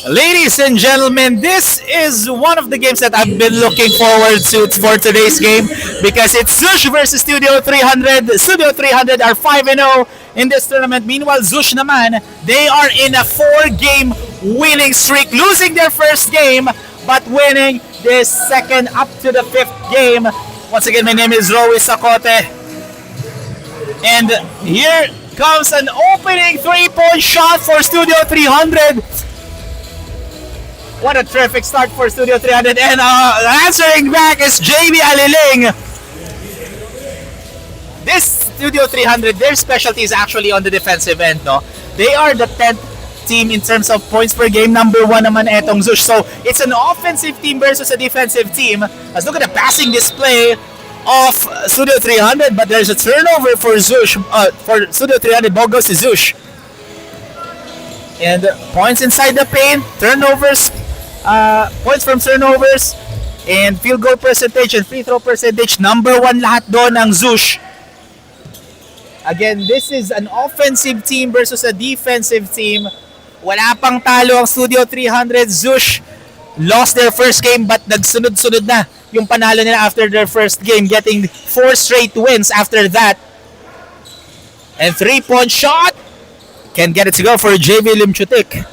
Ladies and gentlemen, this is one of the games that I've been looking forward to for today's game because it's Zhoosh versus Studio 300. Studio 300 are 5-0 in this tournament. Meanwhile, Zhoosh naman, they are in a 4-game winning streak, losing their first game but winning their second up to the 5th game. Once again, my name is Roy Sacote. And here comes an opening 3-point shot for Studio 300. What a terrific start for Studio 300. And answering back is JB Aliling. This Studio 300, their specialty is actually on the defensive end. No? They are the 10th team in terms of points per game. Number 1 naman etong Zhoosh. So it's an offensive team versus a defensive team. Let's look at the passing display of Studio 300. But there's a turnover for Zhoosh. For Studio 300, ball goes to Zhoosh. And points inside the paint, turnovers, points from turnovers, and field goal percentage and free throw percentage. Number 1 lahat doon ng Zhoosh. Again, this is an offensive team versus a defensive team. Wala pang talo ang Studio 300. Zhoosh lost their first game but nagsunod-sunod na yung panalo nila after their first game, getting 4 straight wins after that. And 3-point shot. Can get it to go for JV Limchutik.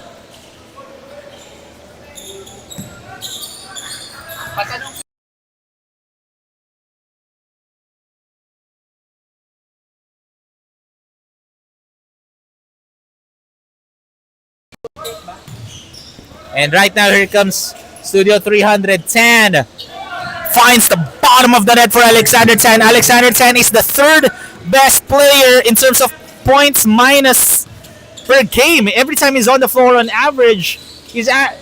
And right now, here comes Studio 300. Tan finds the bottom of the net for Alexander Tan. Alexander Tan is the 3rd best player in terms of points minus per game. Every time he's on the floor, on average, he's at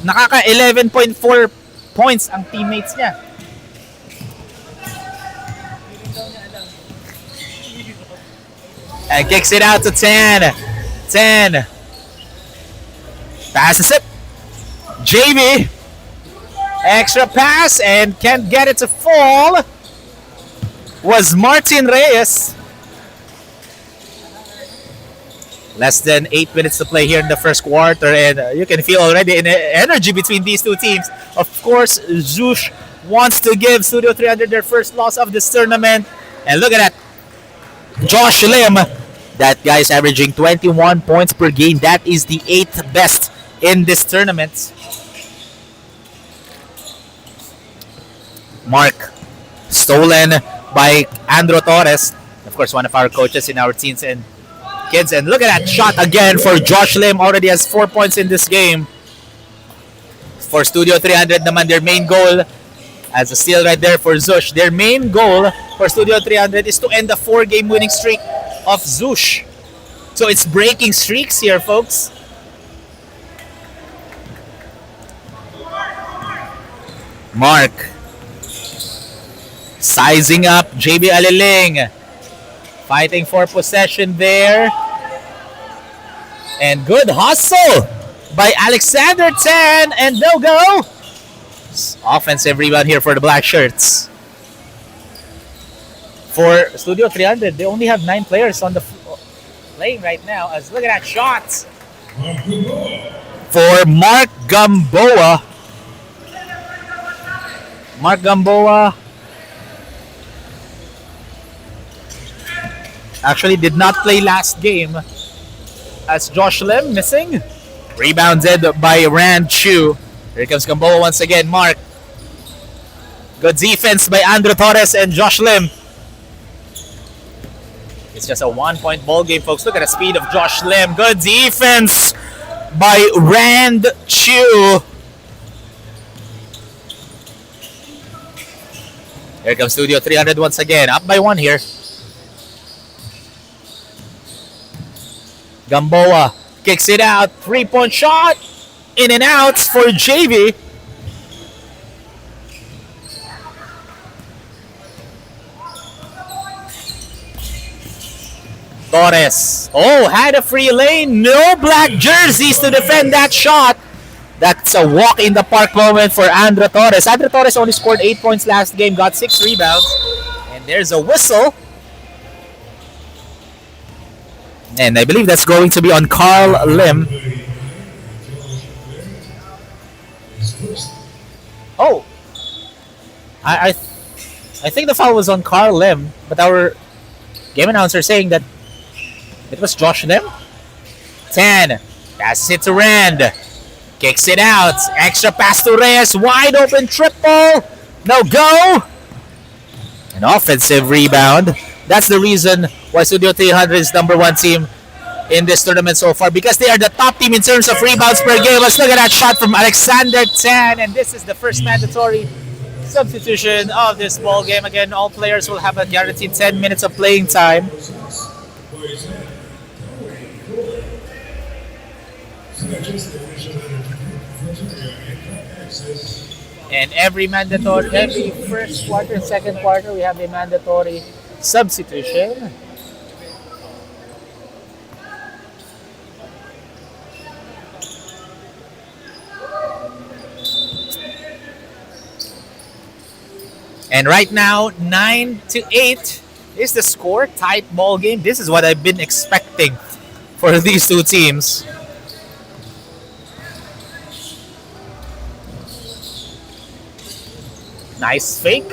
nakaka 11.4 points ang teammates niya. And kicks it out to Tan. Tan passes it. JV, extra pass and can't get it to fall. Was Martin Reyes. Less than 8 minutes to play here in the first quarter, and you can feel already an energy between these two teams. Of course, Zhoosh wants to give Studio 300 their first loss of this tournament. And look at that. Josh Lim, that guy is averaging 21 points per game. That is the 8th best in this tournament. Mark, stolen by Andro Torres. Of course, one of our coaches in our teens and kids. And look at that shot again for Josh Lim. Already has 4 points in this game. For Studio 300 naman, their main goal, as a steal right there for Zhoosh, their main goal for Studio 300 is to end the 4-game winning streak of Zhoosh. So it's breaking streaks here, folks. Mark sizing up JB Aliling, fighting for possession there, and good hustle by Alexander Tan, and they'll go. Offensive rebound here for the black shirts. For Studio 300, they only have 9 players on the playing right now. As look at that shot for Mark Gamboa. Mark Gamboa actually did not play last game as Josh Lim missing. Rebounded by Rand Chu. Here comes Gamboa once again. Mark. Good defense by Andro Torres and Josh Lim. It's just a 1-point ball game, folks. Look at the speed of Josh Lim. Good defense by Rand Chu. Here comes Studio 300 once again. Up by 1 here. Gamboa kicks it out. 3-point shot. In and out for JV. Torres. Oh, had a free lane. No black jerseys to defend that shot. That's a walk in the park moment for Andro Torres. Andro Torres only scored 8 points last game, got 6 rebounds. And there's a whistle. And I believe that's going to be on Carl Lim. Oh, I, I, I think the foul was on Carl Lim, but our game announcer saying that it was Josh Lim. 10. Passes it to Rand. Kicks it out. Extra pass to Reyes. Wide open triple. No go. An offensive rebound. That's the reason why Studio 300 is number one team in this tournament so far, because they are the top team in terms of rebounds per game. Let's look at that shot from Alexander Tan, and this is the first mandatory substitution of this ball game. Again, all players will have a guaranteed 10 minutes of playing time. And every first quarter, second quarter, we have a mandatory substitution. And right now, 9-8 is the score. Tight ball game. This is what I've been expecting for these two teams. Nice fake.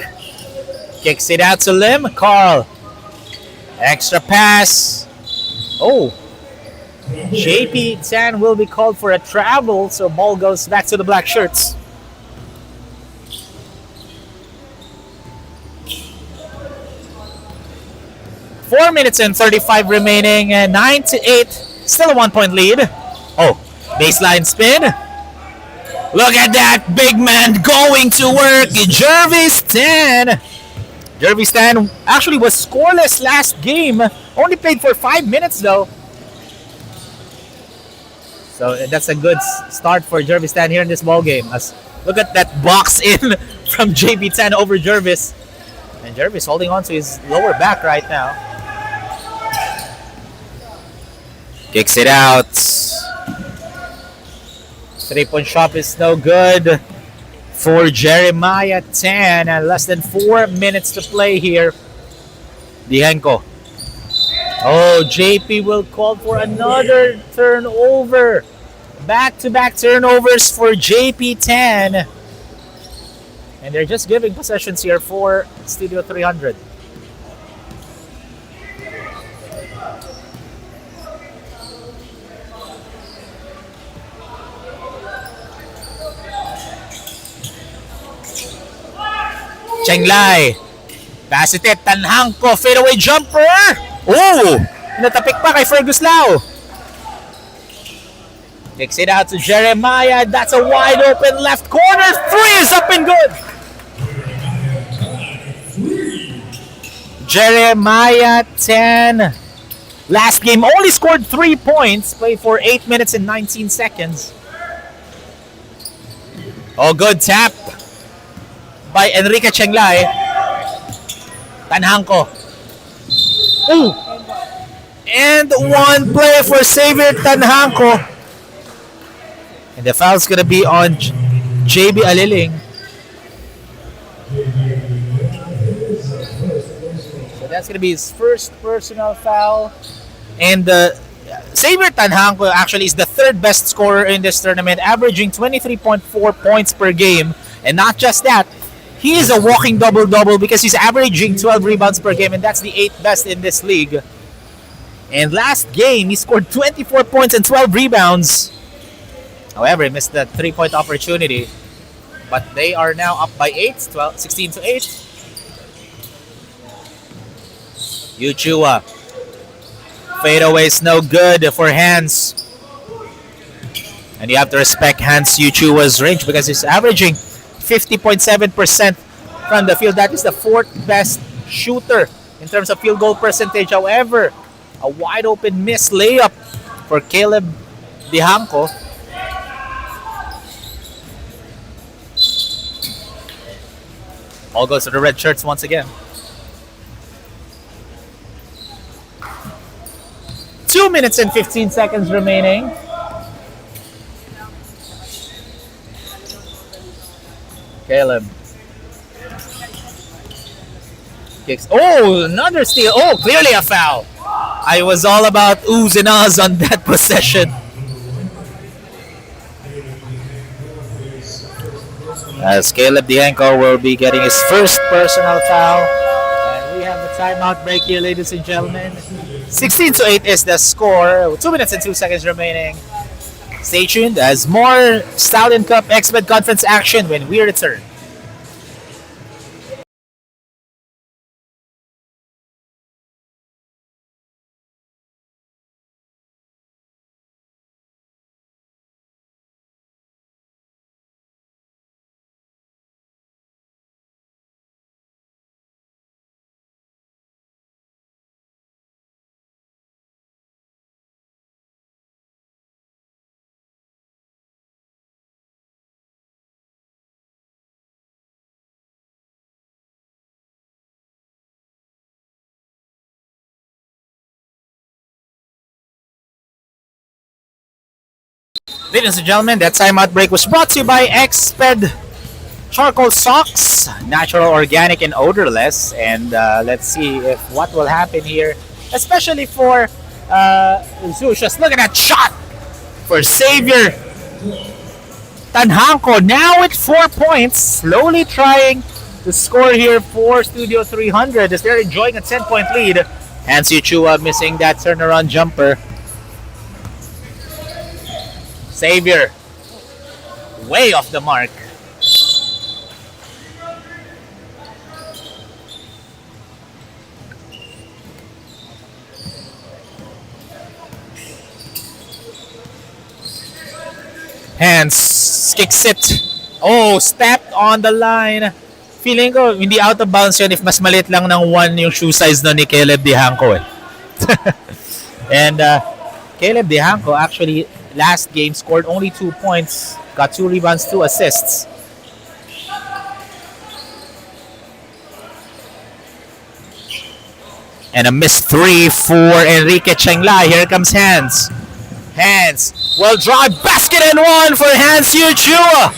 Kicks it out to Lim. Carl. Extra pass. Oh. JP Tan will be called for a travel, so ball goes back to the black shirts. Four minutes and 35 remaining, and 9-8. Still a 1 point lead. Oh, baseline spin. Look at that big man going to work. Jervis Tan. Jervis Tan actually was scoreless last game. Only played for 5 minutes though. So that's a good start for Jervis Tan here in this ball game. Look at that box in from JP Tan over Jervis. And Jervis holding on to his lower back right now. Kicks it out. 3-point shot is no good for Jeremiah Tan. And less than 4 minutes to play here. Dihenko. Oh, JP will call for another turnover. Back-to-back turnovers for JP Tan. And they're just giving possessions here for Studio 300. Cheng Lai. Pass it, Tanhangko. Fadeaway jumper. Oh! Natapik pa kay Fergus Lau. Kicks it out to Jeremiah. That's a wide open left corner. Three is up and good. Jeremiah Tan. Last game only scored 3 points. Played for 8 minutes and 19 seconds. Oh, good tap by Enrique Cheng Lai. Tanhangko. Ooh. And one play for Xavier Tanhangko. And the foul's gonna be on JB Aliling. So that's gonna be his first personal foul. And Xavier Tanhangko actually is the third best scorer in this tournament, averaging 23.4 points per game. And not just that, he is a walking double-double because he's averaging 12 rebounds per game, and that's the 8th best in this league. And last game, he scored 24 points and 12 rebounds. However, he missed that 3-point opportunity. But they are now up by 16-8. Uchua. Fadeaway is no good for Hans. And you have to respect Hans Uchua's range because he's averaging 50.7% from the field. That is the 4th best shooter in terms of field goal percentage. However, a wide open miss layup for Caleb Dihanko. All goes to the red shirts once again. 2 minutes and 15 seconds remaining. Caleb. Kicks. Oh, another steal. Oh, clearly a foul. I was all about oohs and ahs on that possession. As Caleb Dienko will be getting his first personal foul. And we have a timeout break here, ladies and gentlemen. 16 to 8 is the score. 2 minutes and 2 seconds remaining. Stay tuned as more Stallion Cup X-Men Conference action when we return. Ladies and gentlemen, that timeout break was brought to you by Xped Charcoal Socks, natural, organic, and odorless. And let's see if what will happen here, especially for Zhoosh. Just look at that shot for Xavier Tanhanko. Now with 4 points, slowly trying to score here for Studio 300 as they're enjoying a 10-point lead. Hansi Chua missing that turnaround jumper. Xavier, way off the mark. Hands kicks it. Oh, stepped on the line. Feeling ko, hindi out of bounds yun if mas maliit lang ng 1 yung shoe size no ni Caleb Dihanko eh. And Caleb Dihanko actually last game scored only 2 points, got 2 rebounds, 2 assists. And a missed 3 for Enrique Chengla. Here comes Hands. Hands, well drive, basket and 1 for Hansi Chua.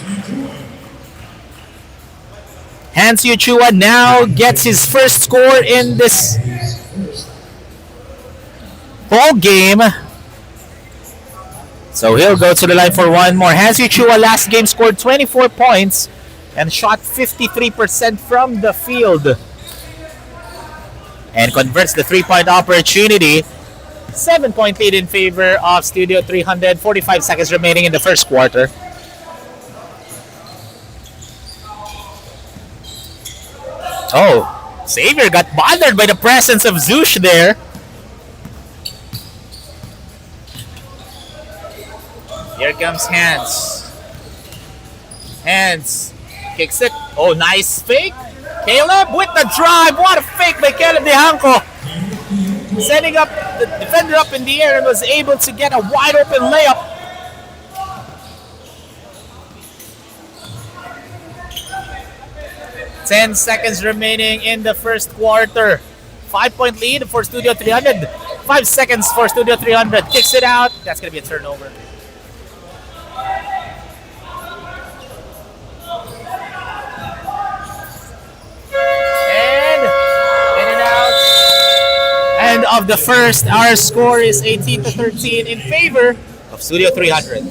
Hansi Chua now gets his first score in this ball game. So he'll go to the line for 1 more. Hansi Chua last game scored 24 points and shot 53% from the field. And converts the 3-point opportunity. 7-point lead in favor of Studio 300. 45 seconds remaining in the first quarter. Oh, Xavier got bothered by the presence of Zhoosh there. Here comes Hands. Hands kicks it. Oh, nice fake. Caleb with the drive. What a fake by Caleb Dihanko. Setting up the defender up in the air and was able to get a wide open layup. Ten seconds remaining in the first quarter. 5-point lead for Studio 300. 5 seconds for Studio 300. Kicks it out. That's going to be a turnover. End of the first. Our score is 18 to 13 in favor of Studio 300.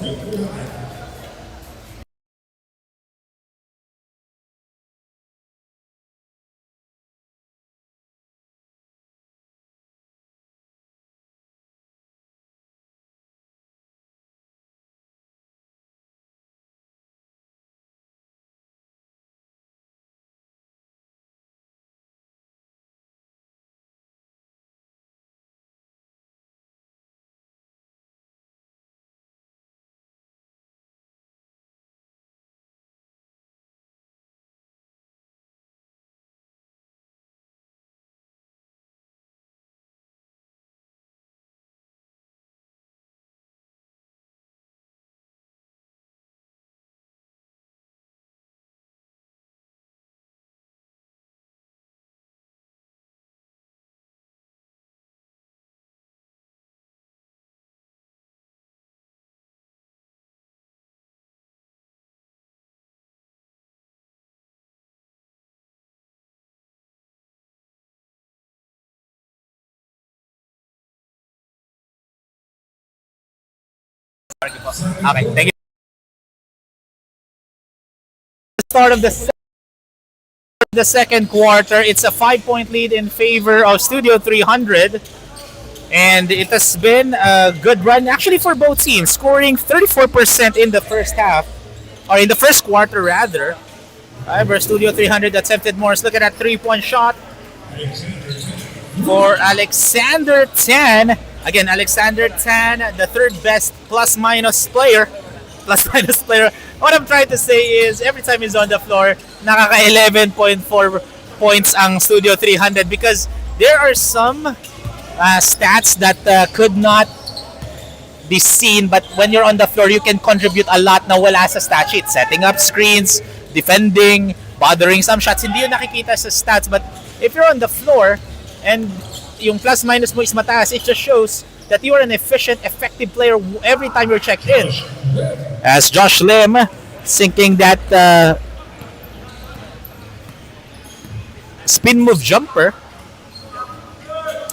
Okay, thank you. start of the second quarter. It's a 5-point lead in favor of Studio 300. And it has been a good run actually for both teams, scoring 34% in the first half, or in the first quarter rather. However, Studio 300 attempted more. Let's look at that 3-point shot for Alexander Tan. Again, Alexander Tan, the third best plus-minus player. Plus-minus player. What I'm trying to say is every time he's on the floor, nakaka 11.4 points ang Studio 300 because there are some stats that could not be seen, but when you're on the floor, you can contribute a lot na wala sa stat sheet. Setting up screens, defending, bothering some shots. Hindi yun nakikita sa stats, but if you're on the floor and yung plus minus mo is mataas, it just shows that you are an efficient, effective player every time you're checked in. As Josh Lim sinking that spin move jumper,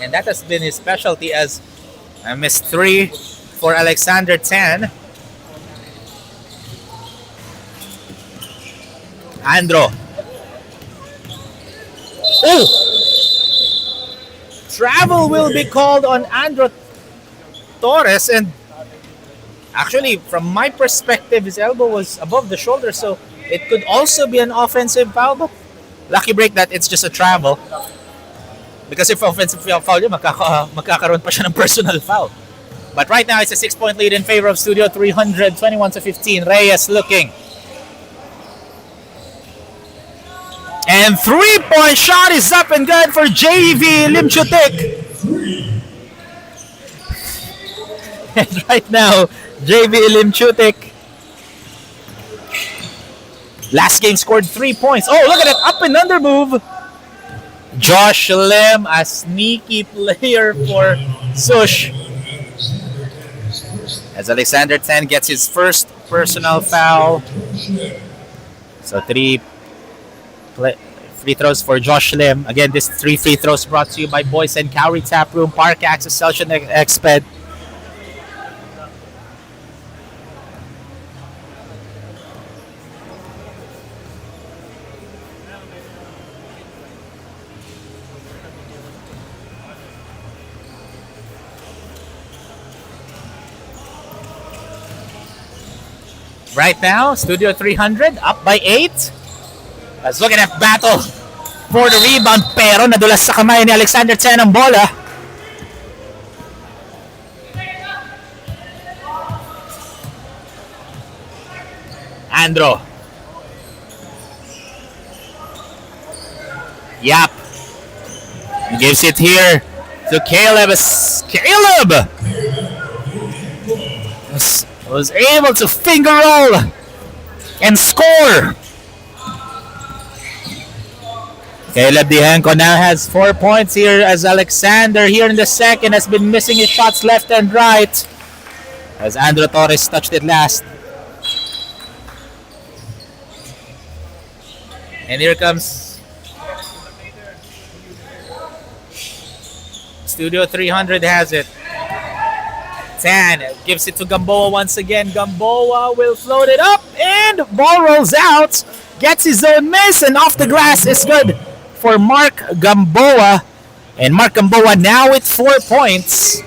and that has been his specialty as a missed 3 for Alexander Tan. Andro. Oh! Travel will be called on Andro Torres, and actually from my perspective his elbow was above the shoulder, so it could also be an offensive foul, but lucky break that it's just a travel. Because if offensive foul yun, magkakaroon pa siya ng personal foul. But right now, it's a 6-point lead in favor of Studio 300, 21-15. Reyes looking. And 3-point shot is up and good for JV Limchutik. And right now, JV Limchutik, last game scored 3 points. Oh, look at that up and under move. Josh Lim, a sneaky player for Zhoosh. As Alexander Tan gets his first personal foul. So 3 free throws for Josh Lim. Again, this 3 free throws brought to you by Boys and Cowrie Tap Room, Park Access, Celsius Exped. Right now, Studio 300 up by 8. Let's look at that battle for the rebound, pero nadulas sa kamay ni Alexander Tan ang bola. Andro. Yap. Gives it here to Caleb. Caleb was able to finger roll and score. Caleb Dihenko now has 4 points here as Alexander here in the second has been missing his shots left and right as Andro Torres touched it last. And here comes Studio 300 has it. Tan gives it to Gamboa once again. Gamboa will float it up and ball rolls out. Gets his own miss and off the glass is good for Mark Gamboa. And Mark Gamboa now with 4 points.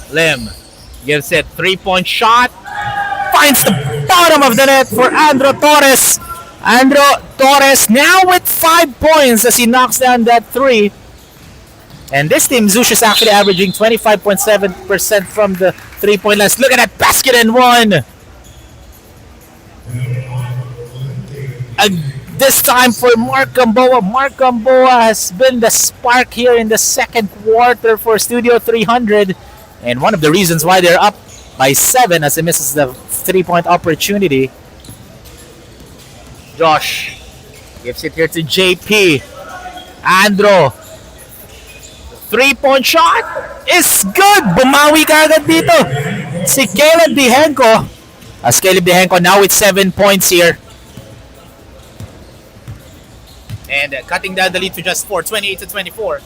Lim gives it 3-point shot. Finds the bottom of the net for Andro Torres. Andro Torres now with 5 points as he knocks down that 3. And this team, Zhoosh, is actually averaging 25.7% from the 3-point line. Look at that basket and one. This time for Mark Gamboa. Mark Gamboa has been the spark here in the second quarter for Studio 300. And one of the reasons why they're up by 7 as he misses the 3-point opportunity. Josh gives it here to JP. Andro. 3-point shot is good. Bumawi ka agad dito si Caleb Dihenko. As Caleb Dihenko now with 7 points here. And cutting down the lead to just 4, 28-24.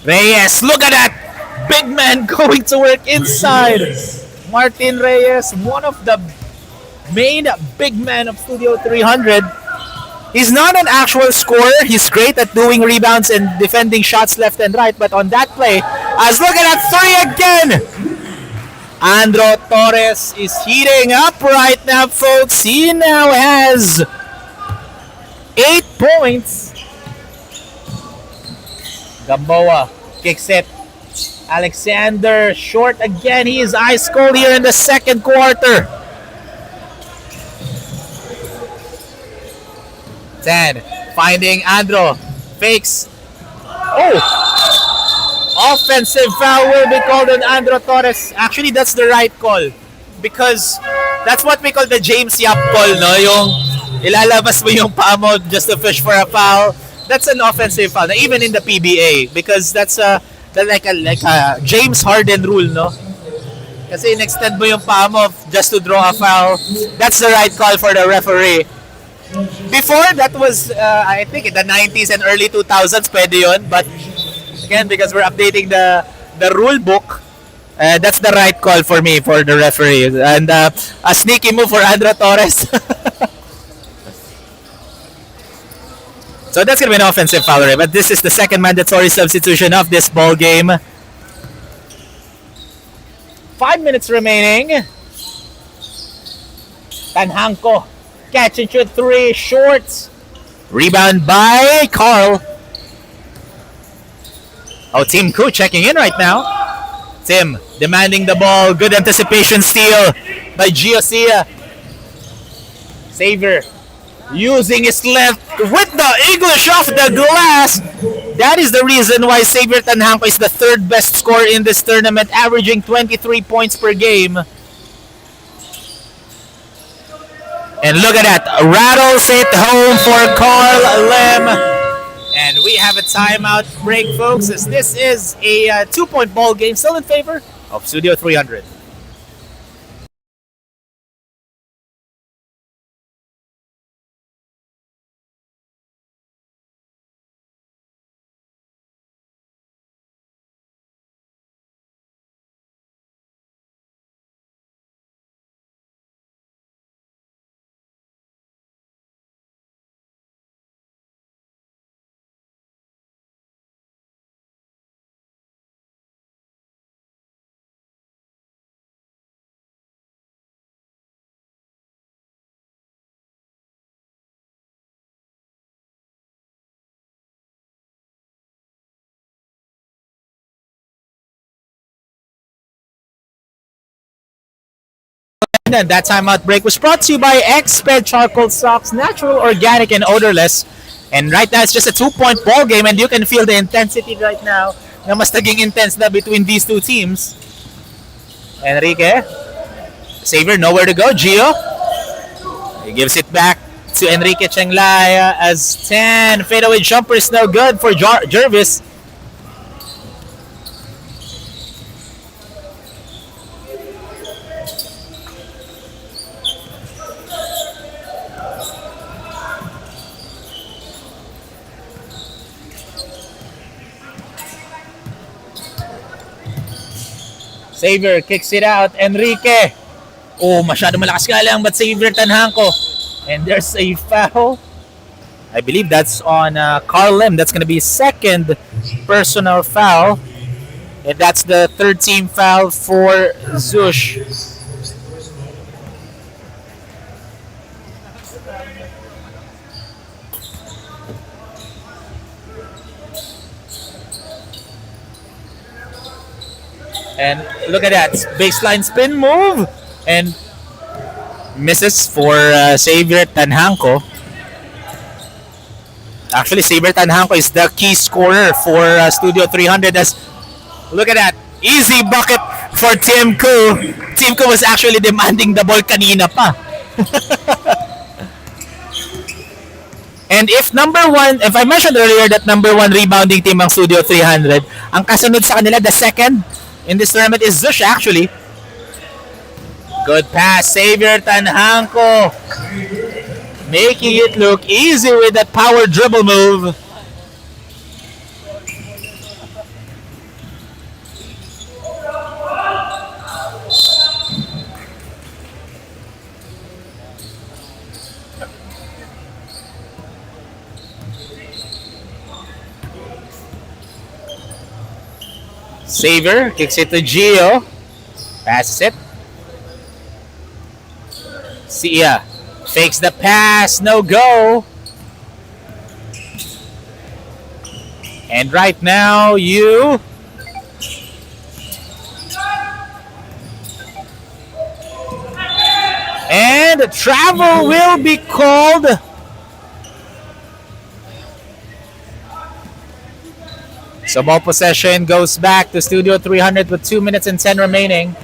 Reyes, look at that! Big man going to work inside. Martin Reyes, one of the main big men of Studio 300. He's not an actual scorer. He's great at doing rebounds and defending shots left and right. But on that play, as look at that three again! Andro Torres is heating up right now, folks. He now has 8 points. Gamboa kicks it. Alexander short again. He is ice cold here in the second quarter. 10. Finding Andro. Fakes. Oh! Offensive foul will be called on Andro Torres. Actually, that's the right call. Because that's what we call the James Yap call, no? Yung ilalabas mo yung paa mo just to fish for a foul. That's an offensive foul, even in the PBA. Because that's like a James Harden rule, no? Kasi in-extend mo yung paa mo just to draw a foul. That's the right call for the referee. Before, that was, I think, in the 90s and early 2000s, pwede yun. But, again, because we're updating the rule book, that's the right call for me, for the referee. And a sneaky move for Andro Torres. So that's going to be an offensive foul, right? But this is the second mandatory substitution of this ball game. 5 minutes remaining. Tanhanko. Catch and shoot three. Short. Rebound by Carl. Oh, Team Koo checking in right now. Tim demanding the ball. Good anticipation steal by Giosia. Saver using his left with the English off the glass. That is the reason why Xavier Tanhanko is the third best scorer in this tournament, averaging 23 points per game. And look at that. Rattles it home for Carl Lim. And we have a timeout break, folks, as this is a 2-point ball game, still in favor of Studio 300. And that timeout break was brought to you by Xped Charcoal Socks, natural, organic, and odorless. And right now, it's just a 2-point ball game, and you can feel the intensity right now na mas naging intense na between these two teams. Enrique. Xavier, nowhere to go. Gio. He gives it back to Enrique Chenglaya as 10. Fadeaway jumper is no good for Jervis. Xavier kicks it out. Enrique. Oh, masyado malakas ka lang, but Xavier Tanhanko. And there's a foul. I believe that's on Carl Lim. That's going to be second personal foul. And that's the third team foul for Zhoosh. And look at that. Baseline spin move. And misses for Xavier Tanhanko. Actually, Xavier Tanhanko is the key scorer for Studio 300. As look at that. Easy bucket for Team Koo. Team Koo was actually demanding the ball kanina pa. And if I mentioned earlier that number 1 rebounding team ang Studio 300, ang kasunod sa kanila, the second in this tournament is Zhoosh actually. Good pass, Xavier Tanhanko. Making it look easy with that power dribble move. Saver kicks it to Gio. Passes it. Sia fakes the pass. No go. And right now, you. And travel will be called. So ball possession goes back to Studio 300 with 2 minutes and 10 remaining.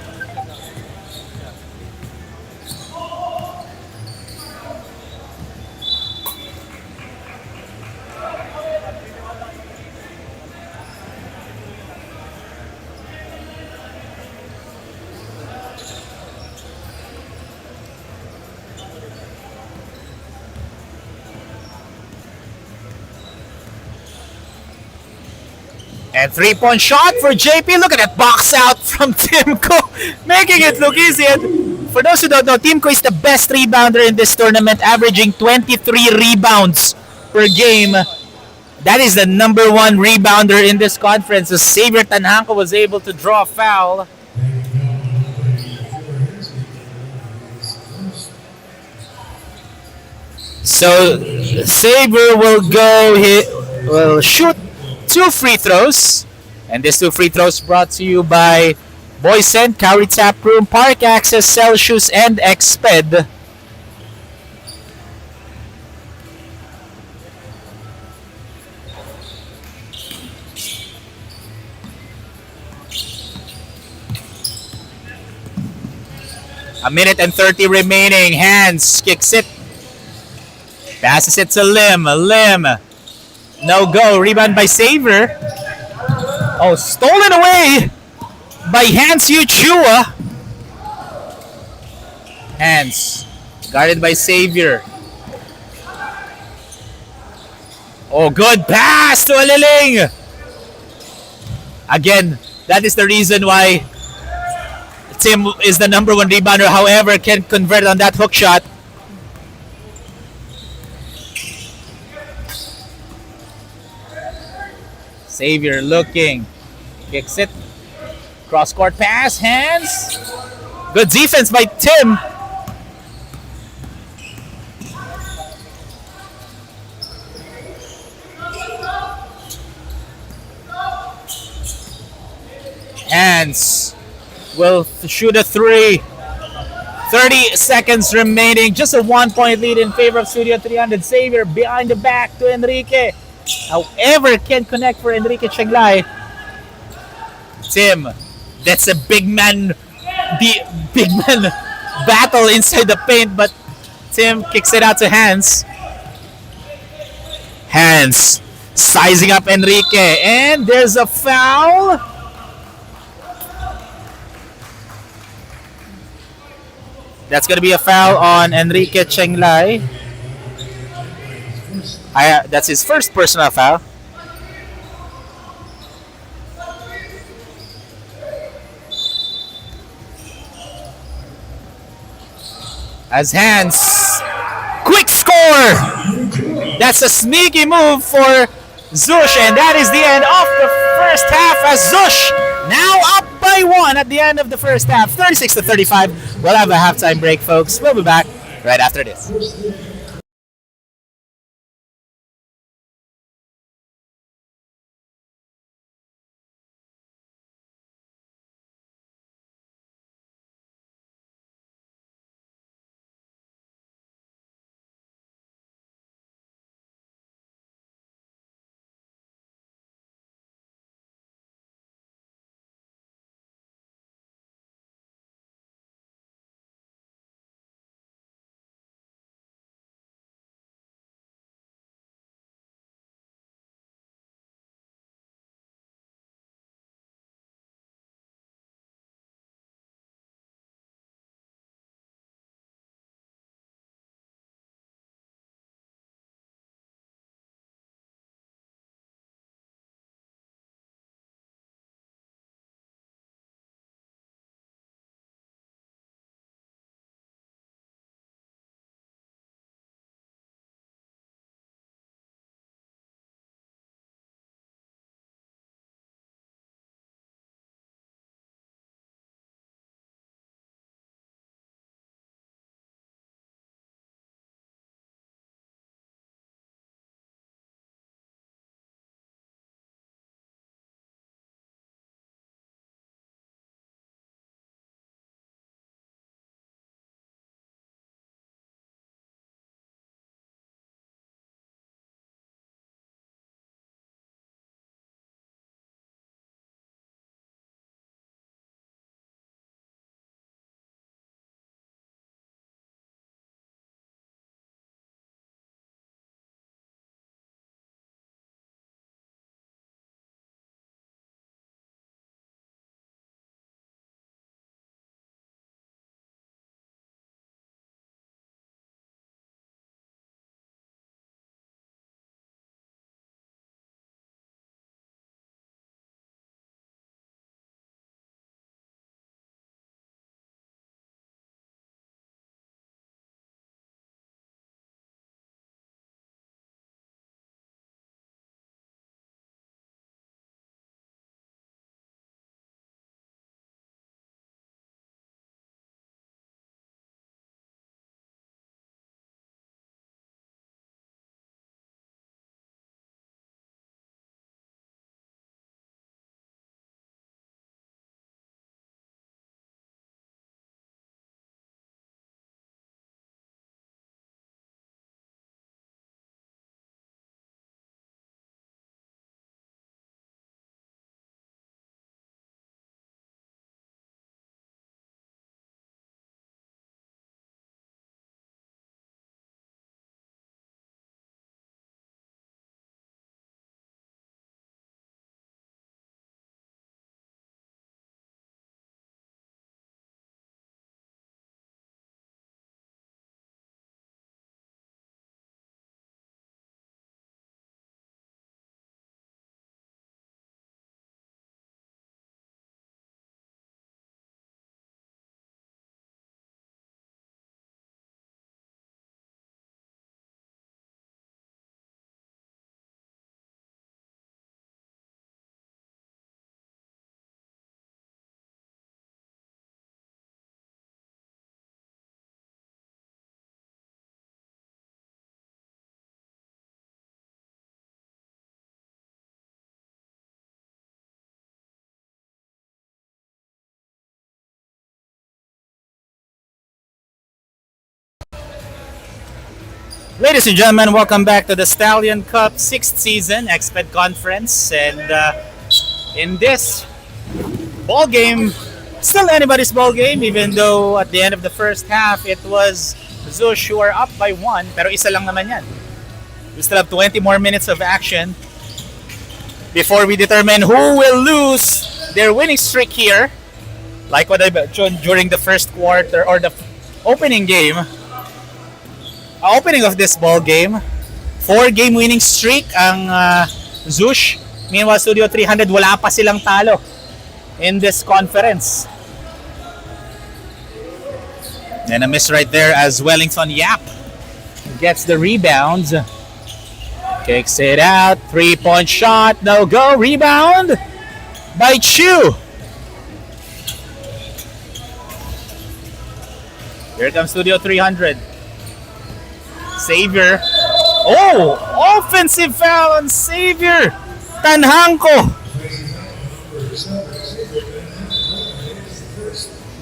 And 3-point shot for JP. Look at that box out from Timko, making it look easy. And for those who don't know, Timko is the best rebounder in this tournament, averaging 23 rebounds per game. That is the number one rebounder in this conference. So Xavier Tanhanko was able to draw a foul. So Xavier will shoot 2 free throws. And these 2 free throws brought to you by Boysen, Cowrie Tap Room, Park Access, Celsius, and Exped. A minute and 30 remaining. Hands kicks it. Passes it to Lim. Lim. No go. Rebound by Saver. Oh, stolen away by Hans Uchua. Hans. Guarded by Savior. Oh, good pass to Aliling. Again, that is the reason why Tim is the number one rebounder. However, can convert on that hook shot. Savior looking. Kicks it. Cross-court pass. Hands. Good defense by Tim. Hands will shoot a 3. 30 seconds remaining. Just a 1-point lead in favor of Studio 300. Savior behind the back to Enrique. However, can't connect for Enrique Cheglay. Tim, that's a big man battle inside the paint, but Tim kicks it out to Hans. Hans sizing up Enrique, and there's a foul. That's going to be a foul on Enrique Cheglay. That's his first personal foul. As Hans, quick score! That's a sneaky move for Zhoosh, and that is the end of the first half as Zhoosh now up by 1 at the end of the first half, 36-35. We'll have a halftime break, folks. We'll be back right after this. Ladies and gentlemen, welcome back to the Stallion Cup 6th season Exped Conference. And in this ball game, still anybody's ball game, even though at the end of the first half, it was Zhoosh who are up by 1, pero isa lang naman yan. We still have 20 more minutes of action before we determine who will lose their winning streak here. Like what I mentioned during the first quarter or the opening game. Opening of this ball game, 4-game winning streak ang Zhoosh. Meanwhile, Studio 300 wala pa silang talo in this conference. And a miss right there as Wellington Yap gets the rebound. Kicks it out, 3-point shot, no go, rebound by Chu. Here comes Studio 300. Savior. Oh! Offensive foul on Savior Tanhanko.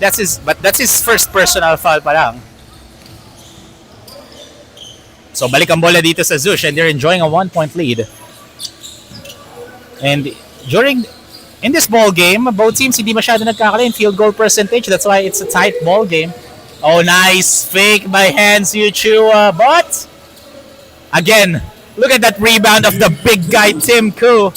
That's his first personal foul pa lang. So balik ang bola dito sa Zhoosh and they're enjoying a 1-point lead. And in this ball game, both teams hindi masyado nagkakala in field goal percentage. That's why it's a tight ball game. Oh, nice fake by Hans Uchua. But, again, look at that rebound of the big guy, Tim Koo.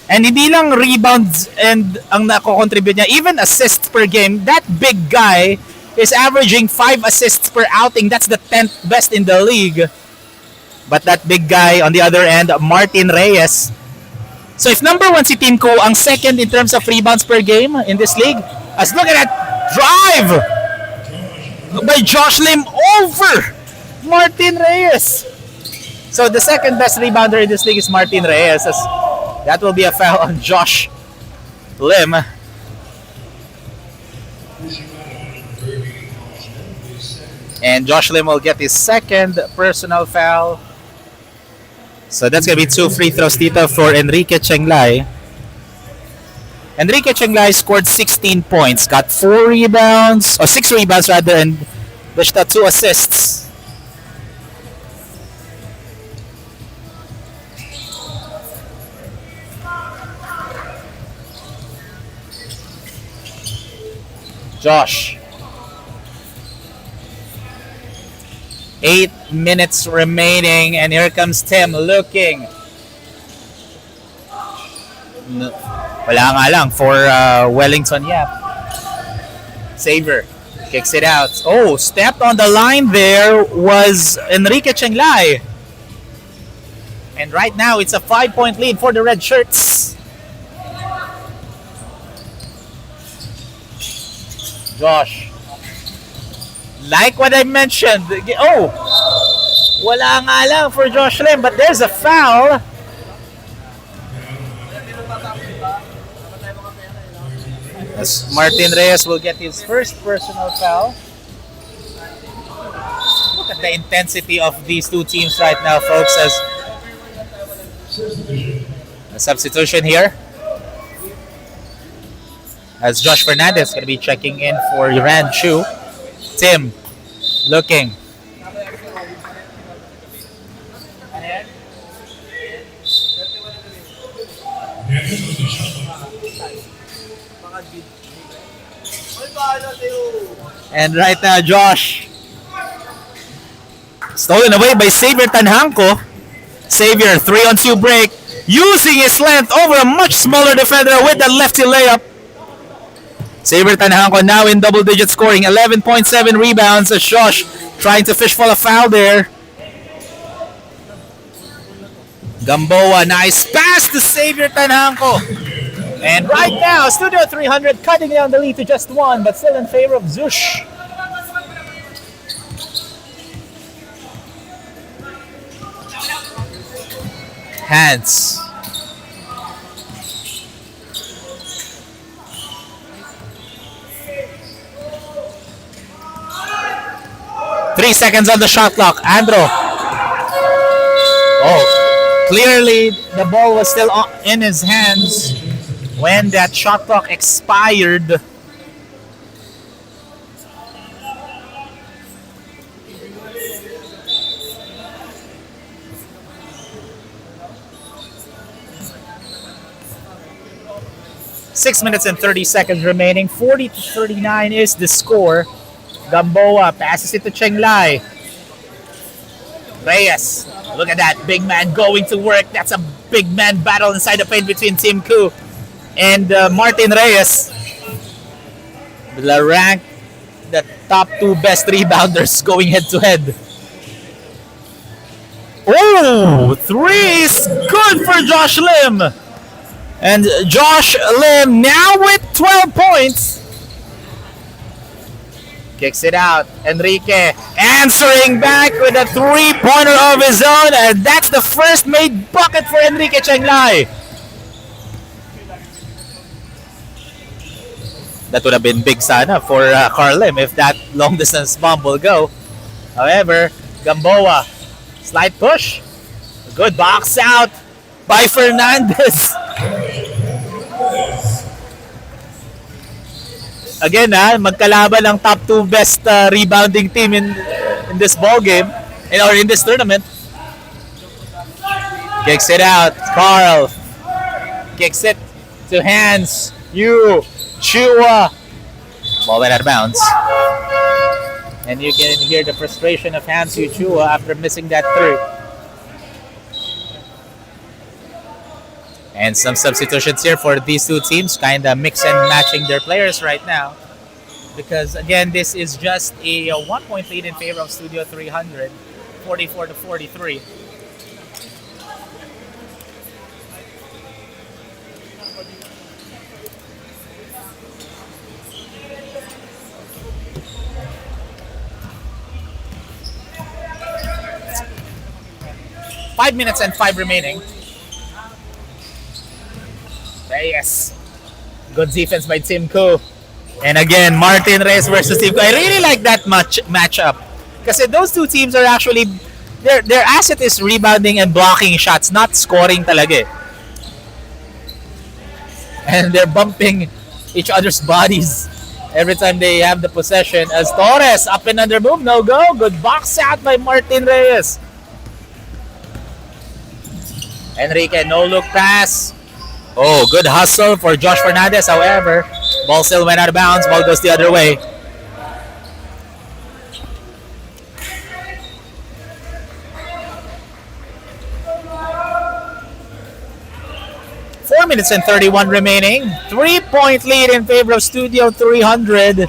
And hindi lang rebounds and ang nako-contribute niya, even assists per game. That big guy is averaging 5 assists per outing. That's the 10th best in the league. But that big guy, on the other end, Martin Reyes. So if number 1 si Tim Koo, ang second in terms of rebounds per game in this league, as look at that drive by Josh Lim over Martin Reyes. So the second best rebounder in this league is Martin Reyes. As that will be a foul on Josh Lim. And Josh Lim will get his second personal foul. So that's going to be 2 free throws dito for Enrique Chenglay. Enrique Chenglay scored 16 points, got 4 rebounds, or 6 rebounds rather, and dished out 2 assists. Josh. 8 minutes remaining, and here comes Tim looking. Wala nga lang for Wellington Yap. Saver kicks it out. Oh, stepped on the line there was Enrique Chenglay. And right now, it's a 5-point lead for the Red Shirts. Josh. Like what I mentioned. Oh, wala nga lang for Josh Lim, but there's a foul. As Martin Reyes will get his first personal foul. Look at the intensity of these two teams right now, folks. As a substitution here, as Josh Fernandez going to be checking in for Yuran Chu. Tim looking. And right now, Josh. Stolen away by Xavier Tanhanko. Xavier, 3-on-2 break. Using his length over a much smaller defender with that lefty layup. Xavier Tanhanko now in double-digit scoring. 11.7 rebounds as Josh trying to fish for a foul there. Gamboa, nice pass to Xavier Tanhanko. And right now, Studio 300 cutting down the lead to just 1, but still in favor of Zhoosh. Hands. Three seconds on the shot clock. Andro. Oh, clearly the ball was still in his hands when that shot clock expired. 6 minutes and 30 seconds remaining. 40-39 is the score. Gamboa passes it to Cheng Lai. Reyes, look at that big man going to work. That's a big man battle inside the paint between Tim Koo and Martin Reyes. Rank the top two best rebounders going head to head. Oh, three is good for Josh Lim. And Josh Lim now with 12 points. Kicks it out. Enrique answering back with a three-pointer of his own. And that's the first made bucket for Enrique Cheng Lai. That would have been big sana for Carl Lim if that long-distance bomb will go. However, Gamboa, slight push. Good box out by Fernandez. Again, magkalaban ang top two best rebounding team in this ball game or in this tournament. Kicks it out. Carl kicks it to Hans. Chua. Ball went out of bounds. And you can hear the frustration of Hans Chua after missing that three. And some substitutions here for these two teams, kind of mix and matching their players right now. Because again, this is just a 1-point lead in favor of Studio 300, 44-43. Five minutes and 5 remaining. Reyes. Good defense by Tim Koo. And again, Martin Reyes versus Tim Koo. I really like that matchup. Because those two teams are actually, their asset is rebounding and blocking shots, not scoring talaga. And they're bumping each other's bodies every time they have the possession. As Torres, up and under move, no go. Good box out by Martin Reyes. Enrique, no look pass. Oh, good hustle for Josh Fernandez. However, ball still went out of bounds. Ball goes the other way. Four minutes and 31 remaining. 3-point lead in favor of Studio 300.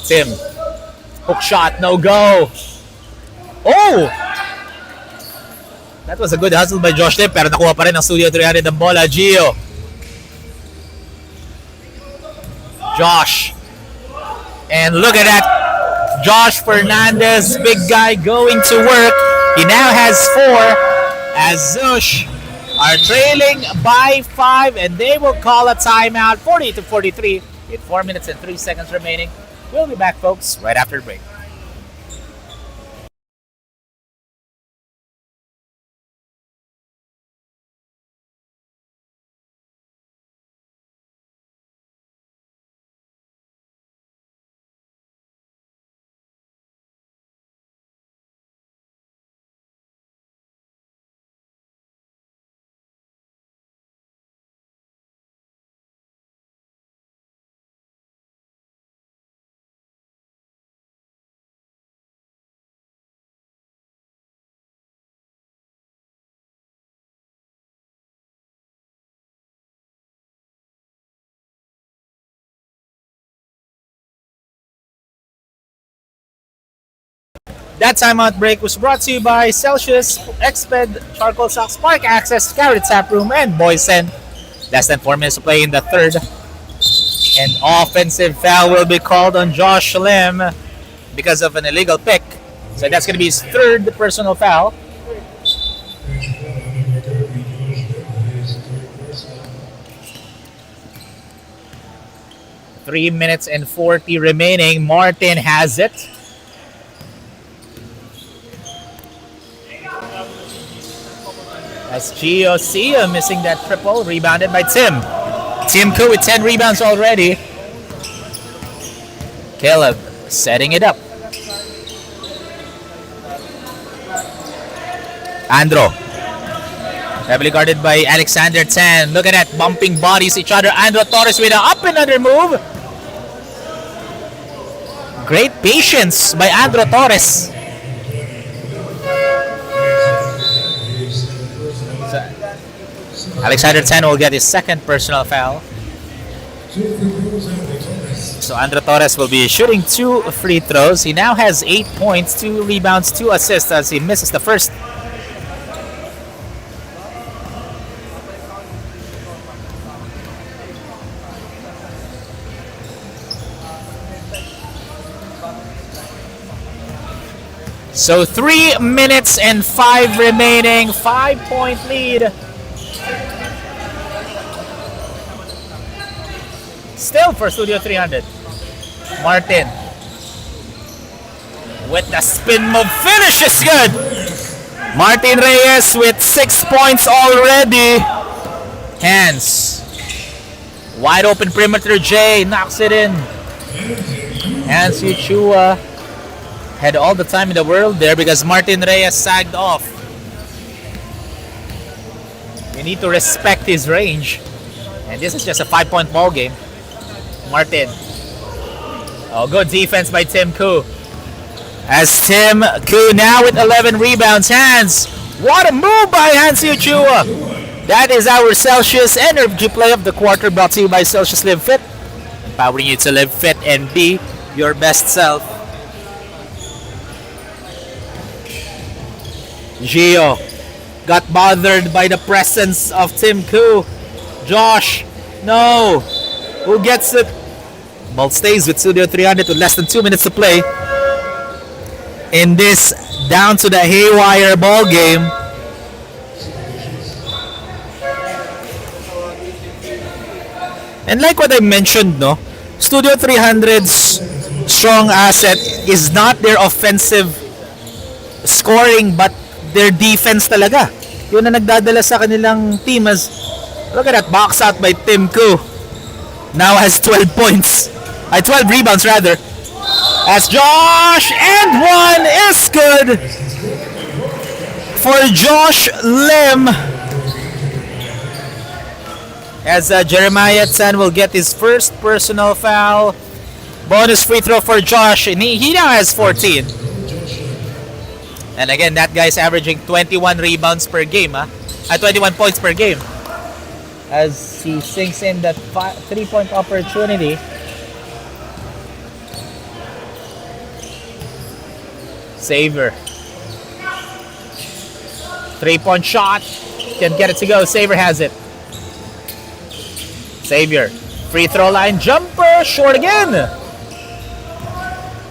Tim. Hook shot, no go. Oh! That was a good hustle by Josh Lim, pero nakuha pa rin ng Studio 300 ang bola. Gio. Josh. And look at that. Josh Fernandez, big guy going to work. He now has 4 as Zhoosh are trailing by 5 and they will call a timeout. 40-43 with 4 minutes and 3 seconds remaining. We'll be back, folks, right after the break. That timeout break was brought to you by Celsius, Exped, Charcoal Sock, Spark Access, Carrot Tap Room, and Boysen. Less than 4 minutes to play in the third. An offensive foul will be called on Josh Lim because of an illegal pick. So that's going to be his third personal foul. Three minutes and 40 remaining. Martin has it. As Gio Sia missing that triple, rebounded by Tim. Tim Koo with 10 rebounds already. Caleb setting it up. Andro Heavily guarded by Alexander Tan. Look at that, bumping bodies each other. Andro Torres with an up and under move. Great patience by Andro Torres. So, Alexander Tan will get his second personal foul. So Andro Torres will be shooting 2 free throws. He now has 8 points, 2 rebounds, 2 assists as he misses the first. So 3 minutes and 5 remaining, 5-point lead. Still for Studio 300. Martin with the spin move, finish is good. Martin Reyes with 6 points already. Hands. Wide open perimeter, Jay knocks it in. Hands Uchua had all the time in the world there because Martin Reyes sagged off. We need to respect his range. And this is just a 5-point ball game. Martin. Oh, good defense by Tim Koo. As Tim Koo now with 11 rebounds. Hands. What a move by Hansi Uchua. That is our Celsius Energy Play of the Quarter, brought to you by Celsius Live Fit. Empowering you to live fit and be your best self. Gio got bothered by the presence of Tim Koo. Josh, no. Who gets it? Ball stays with Studio 300 with less than 2 minutes to play in this down to the haywire ball game. And like what I mentioned, no, Studio 300's strong asset is not their offensive scoring but their defense talaga. Yun na nagdadala sa kanilang team. As look at that box out by Tim Koo. Now has 12 points. 12 rebounds rather. As Josh, and one is good for Josh Lim. As Jeremiah Tan will get his first personal foul. Bonus free throw for Josh, and he now has 14. And again, that guy's averaging 21 rebounds per game, 21 points per game. As he sinks in that 3-point opportunity. Saver. 3-point shot. Can get it to go. Saver has it. Xavier. Free throw line jumper. Short again.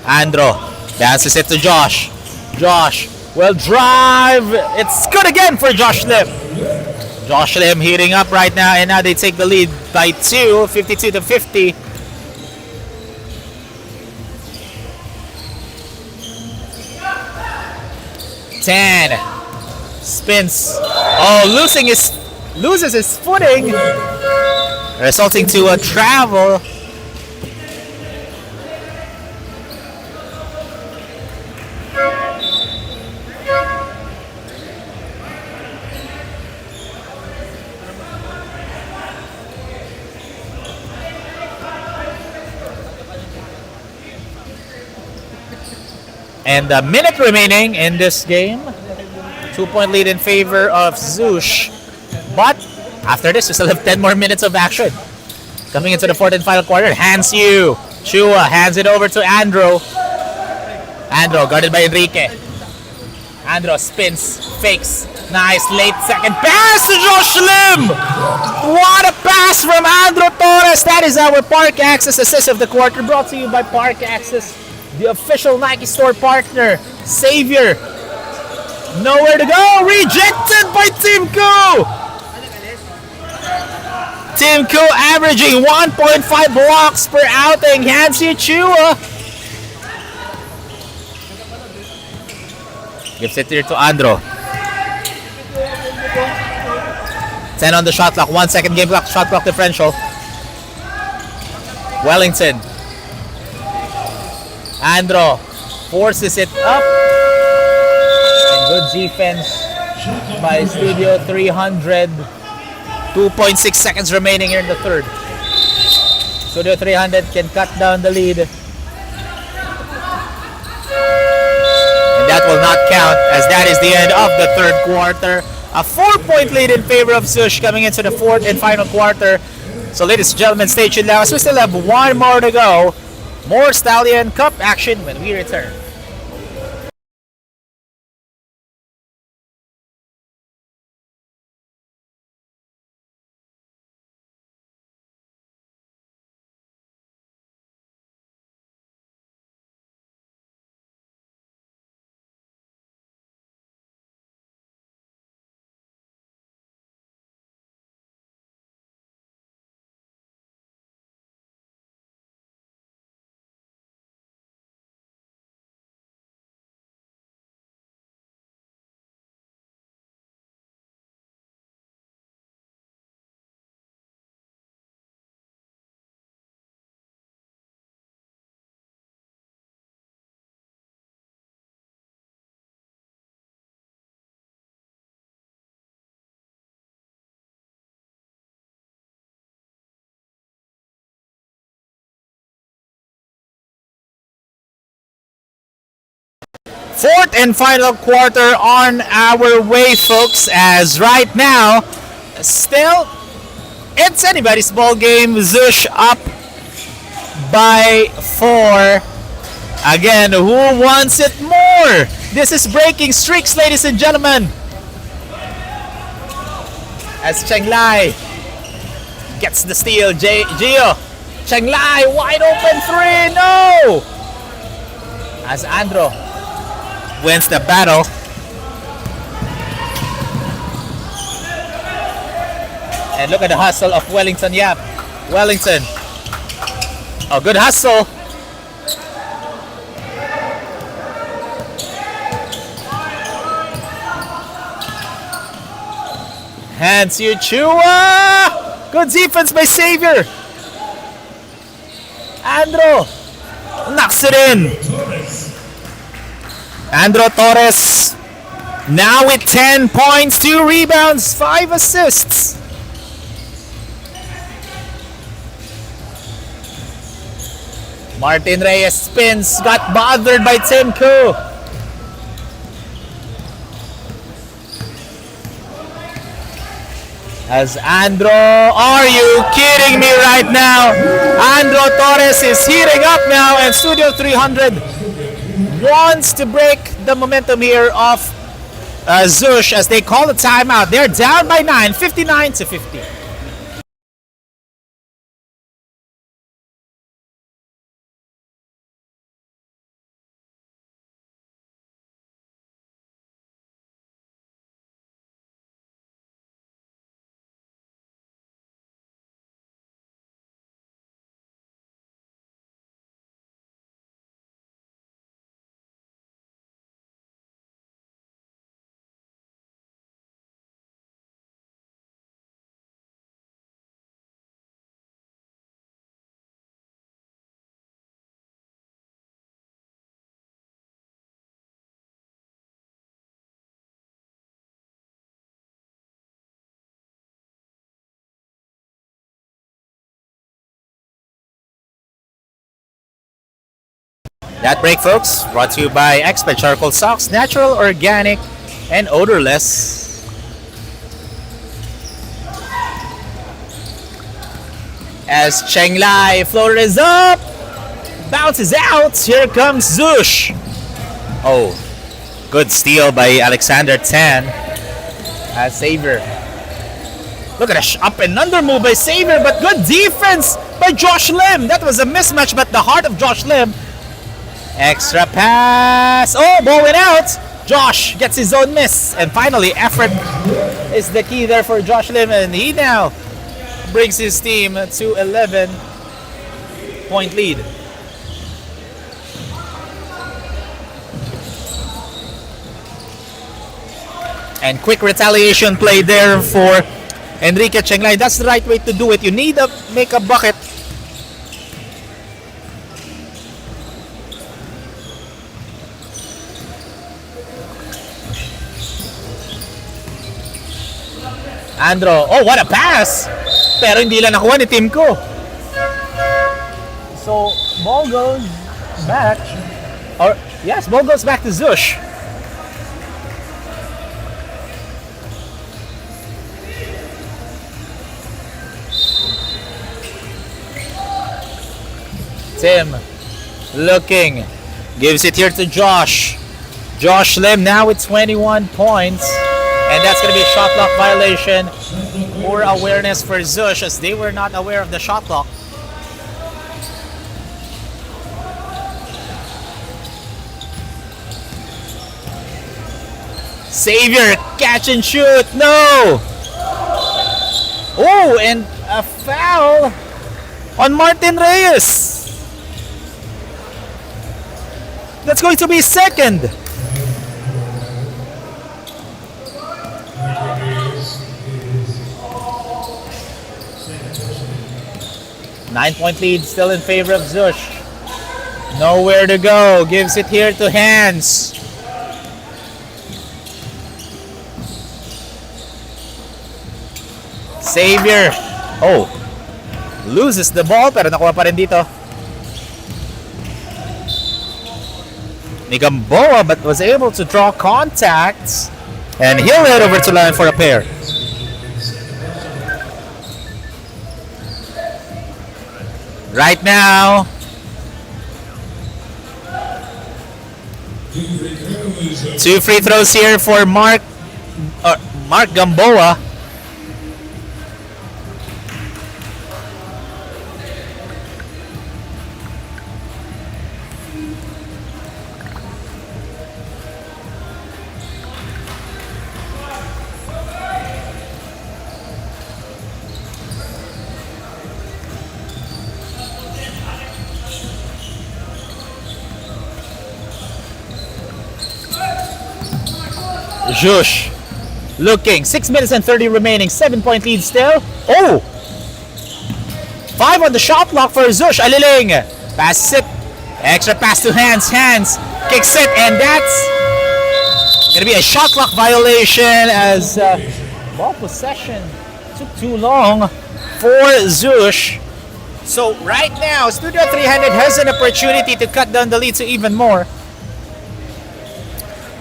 Andro. Bounces it to Josh. Josh will drive. It's good again for Josh Lim. Josh Lim heating up right now, and now they take the lead by 2, 52 to 50. Tan spins. Oh, loses his footing, resulting to a travel. And a minute remaining in this game. 2-point lead in favor of Zhoosh. But after this, we still have 10 more minutes of action. Coming into the fourth and final quarter, hands you. Chua hands it over to Andro. Andro guarded by Enrique. Andro spins, fakes. Nice late second pass to Josh Lim. What a pass from Andro Torres. That is our Park Access assist of the quarter, brought to you by Park Access, the official Nike store partner. Xavier, nowhere to go. Rejected by Tim Koo. Tim Koo averaging 1.5 blocks per outing. Hansi Chua gives it here to Andro. 10 on the shot clock. 1 second game clock. Shot clock differential. Wellington. Andro forces it up. And good defense. by Studio 300. 2.6 seconds remaining here in the third. Studio 300 can cut down the lead. And that will not count, as that is the end of the third quarter. A 4-point lead in favor of Zhoosh coming into the fourth and final quarter. So ladies and gentlemen, stay tuned now as we still have one more to go. More Stallion Cup action when we return. Fourth and final quarter on our way, folks, as right now, still, it's anybody's ball game. Zhoosh up by 4. Again, who wants it more? This is breaking streaks, ladies and gentlemen. As Cheng Lai gets the steal, Gio. Cheng Lai, wide open 3, no! As Andro wins the battle. And look at the hustle of Wellington Yap. Wellington. Oh, good hustle. Hands Uchua. Good defense by Xavier. Andro knocks it in. Andro Torres now with 10 points, 2 rebounds, 5 assists. Martin Reyes spins, got bothered by Tim Koo. As Andro, are you kidding me right now? Andro Torres is heating up now, and Studio 300 wants to break the momentum here of Zhoosh as they call the timeout. They're down by 9, 59-50. That break, folks, brought to you by Expert Charcoal Socks, natural, organic, and odorless. As Cheng Lai, floater is up, bounces out, here comes Zhoosh. Oh, good steal by Alexander Tan. As Xavier. Look at a up and under move by Xavier, but good defense by Josh Lim. That was a mismatch, but the heart of Josh Lim. Extra pass. Oh, ball went out. Josh gets his own miss. And finally, effort is the key there for Josh Lim. And he now brings his team to 11-point lead. And quick retaliation play there for Enrique Cheng Lai. That's the right way to do it. You need to make a bucket. Andro, oh, what a pass! Pero hindi lang nakuha ni team ko. So, ball goes back. Or, yes, ball goes back to Zhoosh. Tim looking, gives it here to Josh. Josh Lim now with 21 points. And that's going to be a shot clock violation. Poor awareness for Zhoosh as they were not aware of the shot clock. Xavier, catch and shoot. No! Oh, and a foul on Martin Reyes. That's going to be second. Nine-point lead still in favor of Zhoosh. Nowhere to go. Gives it here to Hans. Xavier. Oh. Loses the ball pero nakuha pa rin dito. Ni Gamboa but was able to draw contacts. And he'll head over to line for a pair. Right now, two free throws here for Mark Gamboa. Zhoosh looking, 6 minutes and 30 remaining, 7-point lead still. Oh! 5 on the shot clock for Zhoosh. Aliling passes it, extra pass to Hans. Hans kicks it, and that's gonna be a shot clock violation as ball possession took too long for Zhoosh. So right now, Studio 300 has an opportunity to cut down the lead to even more.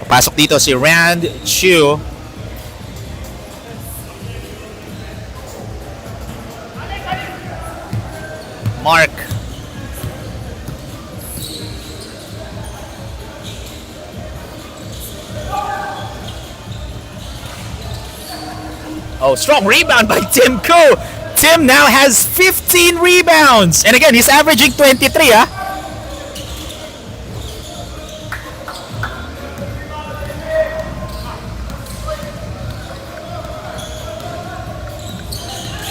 Pasok dito si Rand Chu. Mark. Oh, strong rebound by Tim Ko. Tim now has 15 rebounds. And again, he's averaging 23, ah.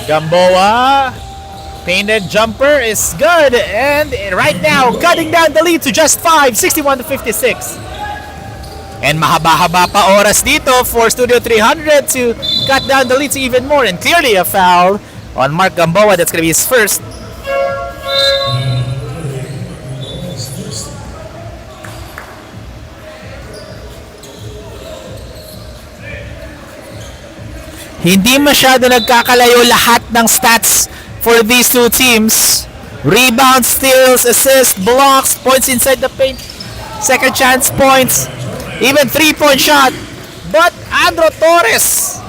Gamboa, painted jumper is good, and right now cutting down the lead to just 5, 61 to 56. And mahaba-haba pa oras dito for Studio 300 to cut down the lead to even more, and clearly a foul on Mark Gamboa. That's gonna be his first. Hindi masyado nagkakalayo lahat ng stats for these two teams. Rebounds, steals, assists, blocks, points inside the paint, second chance points, even 3-point shot. But Andro Torres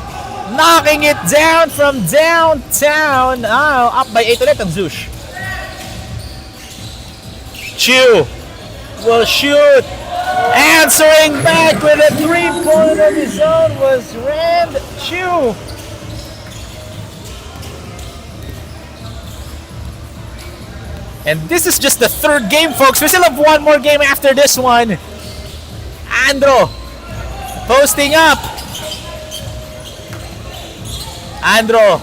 knocking it down from downtown. Up by 8 ulit ang Zhoosh. Chu will shoot. Answering back with a 3-pointer of his own was Rand Chu. And this is just the third game, folks. We still have one more game after this one. Andro posting up. Andro,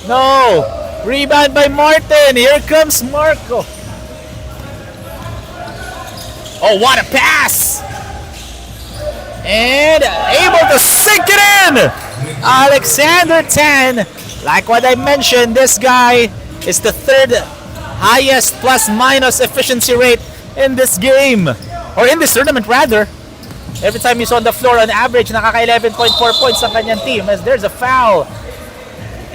no. Rebound by Martin. Here comes Marco. Oh, what a pass! And able to sink it in! Alexander Tan. Like what I mentioned, this guy is the third highest plus-minus efficiency rate in this game. Or in this tournament, rather. Every time he's on the floor, on average, nakaka 11.4 points ang kanyang team as there's a foul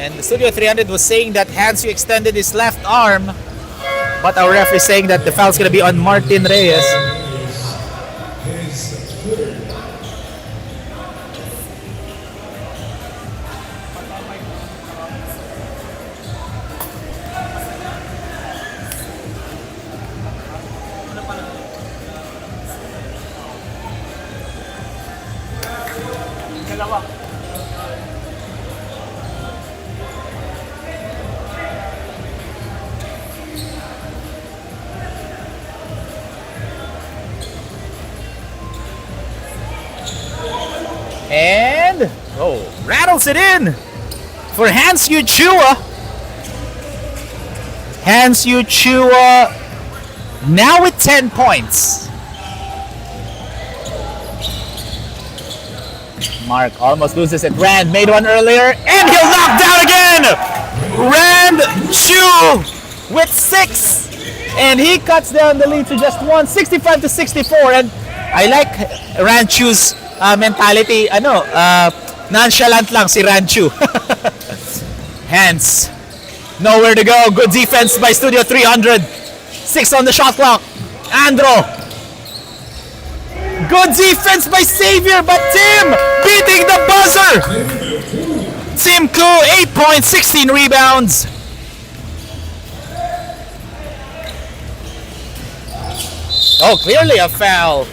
And the Studio 300 was saying that Hansu extended his left arm, but our referee is saying that the foul's going to be on Martin Reyes. And rattles it in for Hansu Chua. Hansu Chua now with 10 points. Mark almost loses it. Rand made one earlier, and he'll knock down again. Rand Chu with 6, and he cuts down the lead to just 1, 65 to 64. And I like Rand Chu's mentality. Nonchalant lang si Rand Chu. Hands, nowhere to go. Good defense by Studio 300. 6 on the shot clock. Andro. Good defense by Xavier, but Tim beating the buzzer. Tim Koo, 8 points, 16 rebounds. Oh, clearly a foul.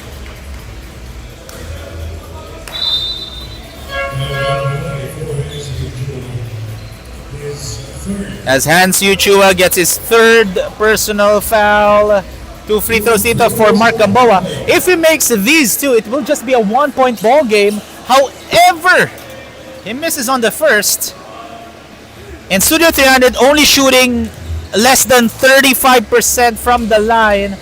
As Hansu Chua gets his 3rd personal foul. 2 free throws dito for Mark Gamboa. If he makes these 2, it will just be a 1-point ball game. However, he misses on the first. And Studio 300 only shooting less than 35% from the line,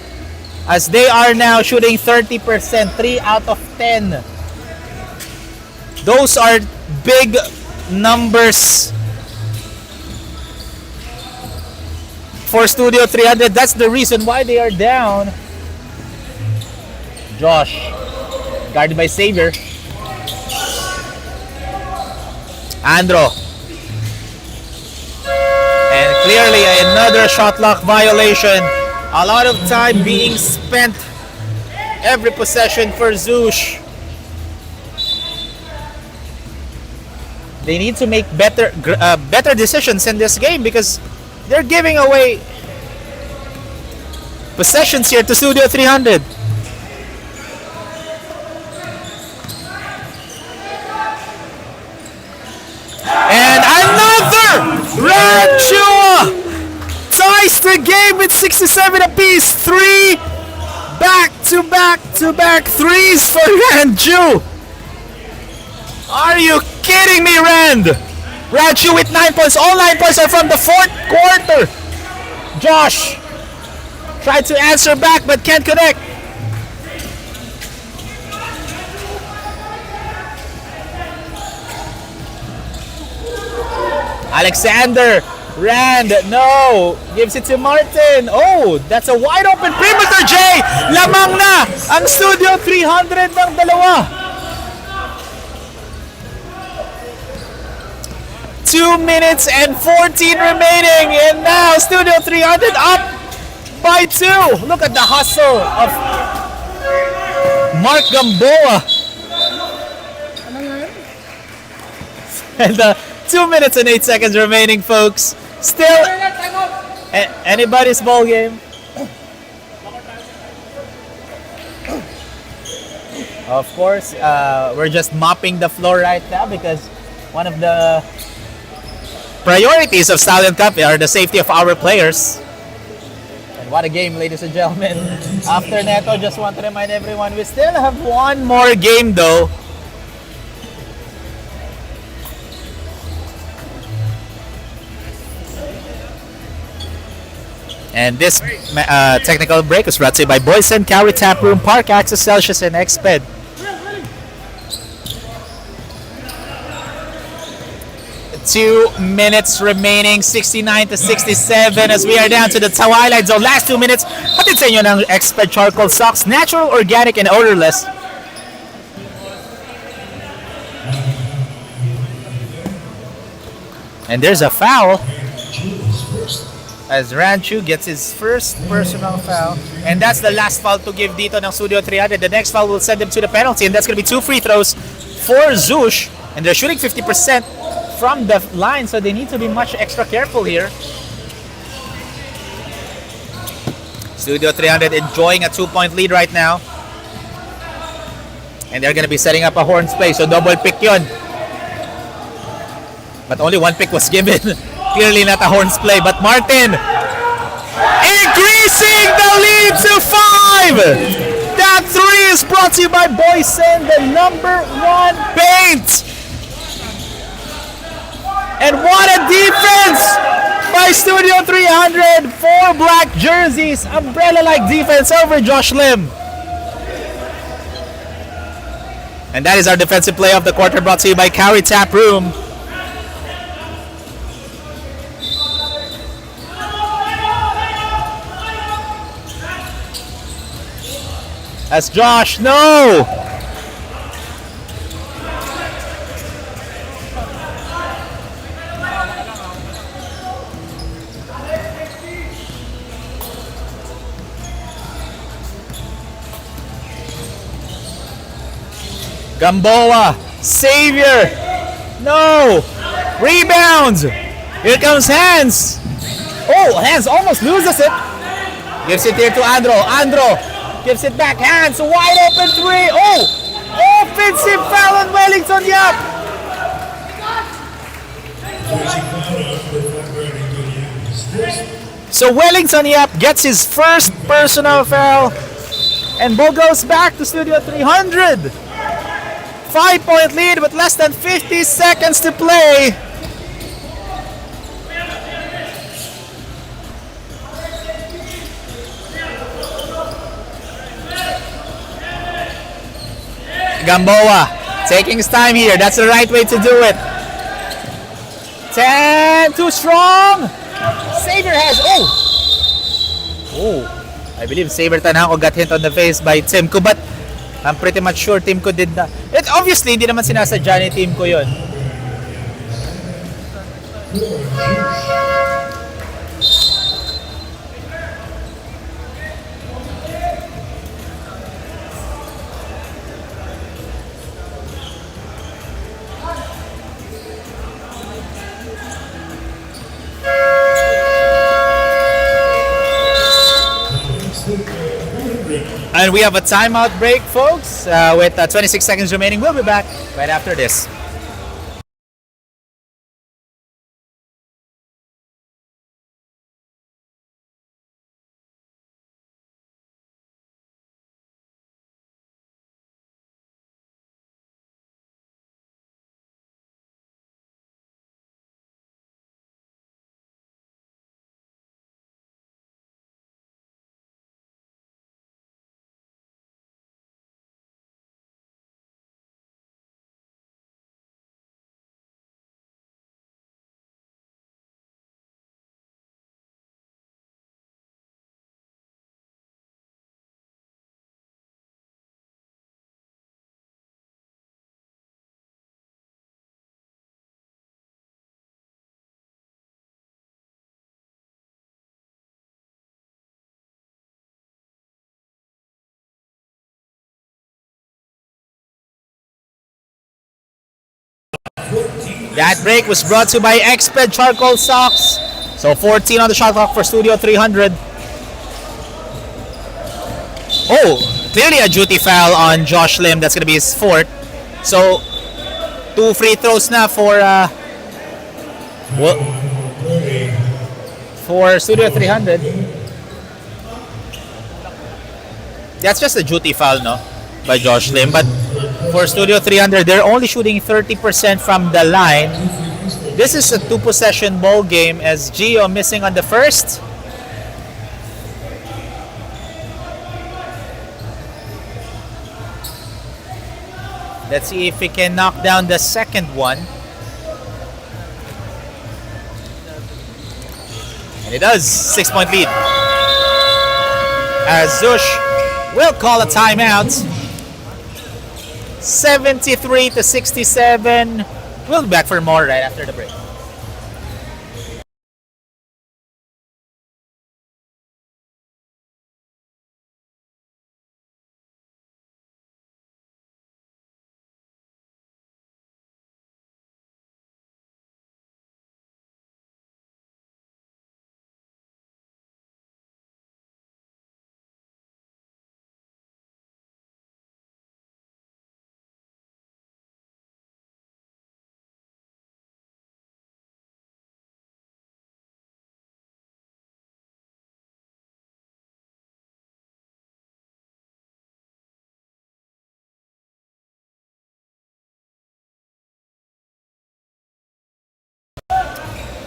as they are now shooting 30%, 3 out of 10. Those are big numbers for Studio 300. That's the reason why they are down. Josh, guarded by Xavier. Andro. And clearly another shot clock violation. A lot of time being spent every possession for Zhoosh. They need to make better decisions in this game, because they're giving away possessions here to Studio 300. And another! Ranchua ties the game with 67 apiece. 3 back-to-back-to-back threes for Ranchu. Are you kidding me, Rand? Ranchu with 9 points. All 9 points are from the 4th quarter. Josh tried to answer back but can't connect. Alexander, Rand, no. Gives it to Martin. Oh, that's a wide open perimeter, Jay. Lamang na ang Studio 300 ng dalawa. 2 minutes and 14 remaining, and now Studio 300 up by 2. Look at the hustle of Mark Gamboa. And 2 minutes and 8 seconds remaining, folks. Still anybody's ball game. Of course, we're just mopping the floor right now, because one of the priorities of Stallion Cup are the safety of our players. And what a game, ladies and gentlemen. After Neto, just want to remind everyone, we still have one more game though. And this technical break was brought to you by Boys and Cowrie Tap Room, Park Access, Celsius, and Exped. Two minutes remaining, 69 to 67, as we are down to the twilight zone. Last 2 minutes, hatid sa inyo ng Exped Charcoal Socks, natural, organic, and odorless. And there's a foul as Ranchu gets his first personal foul. And that's the last foul to give dito ng Studio 300. The next foul will send them to the penalty, and that's going to be 2 free throws for Zhoosh. And they're shooting 50% from the line, so they need to be much extra careful here. Studio 300 enjoying a 2-point lead right now. And they're going to be setting up a horns play, so double pick yun. But only 1 pick was given. Clearly not a horns play, but Martin increasing the lead to 5. That 3 is brought to you by Boysen, the #1 paint. And what a defense by Studio 300. 4 black jerseys, umbrella-like defense over Josh Lim. And that is our defensive play of the quarter, brought to you by Cowie Tap Room. That's Josh, no! Gamboa, Savior, no! Rebounds! Here comes Hans! Oh, Hans almost loses it! Gives it here to Andro, Andro gives it back, Hans, wide open 3! Oh! Offensive foul on Wellington Yap! So Wellington Yap gets his first personal foul, and ball goes back to Studio 300. 5-point lead with less than 50 seconds to play. Gamboa taking his time here. That's the right way to do it. 10, too strong. Saber has, I believe Saber Tanako got hit on the face by Timko, but I'm pretty much sure Timko did not. It obviously hindi naman sinasadya ni Timko yun. And we have a timeout break, folks, with 26 seconds remaining. We'll be back right after this. That break was brought to you by Exped Charcoal Socks. So 14 on the shot clock for Studio 300. Oh, clearly a duty foul on Josh Lim. That's going to be his 4th. So 2 free throws na for Studio 300. That's just a duty foul, no? By Josh Lim. But for Studio 300, they're only shooting 30% from the line. This is a 2-possession ball game as Gio missing on the first. Let's see if he can knock down the second one. And he does. 6-point lead. As Zhoosh will call a timeout. 73-67. We'll be back for more right after the break.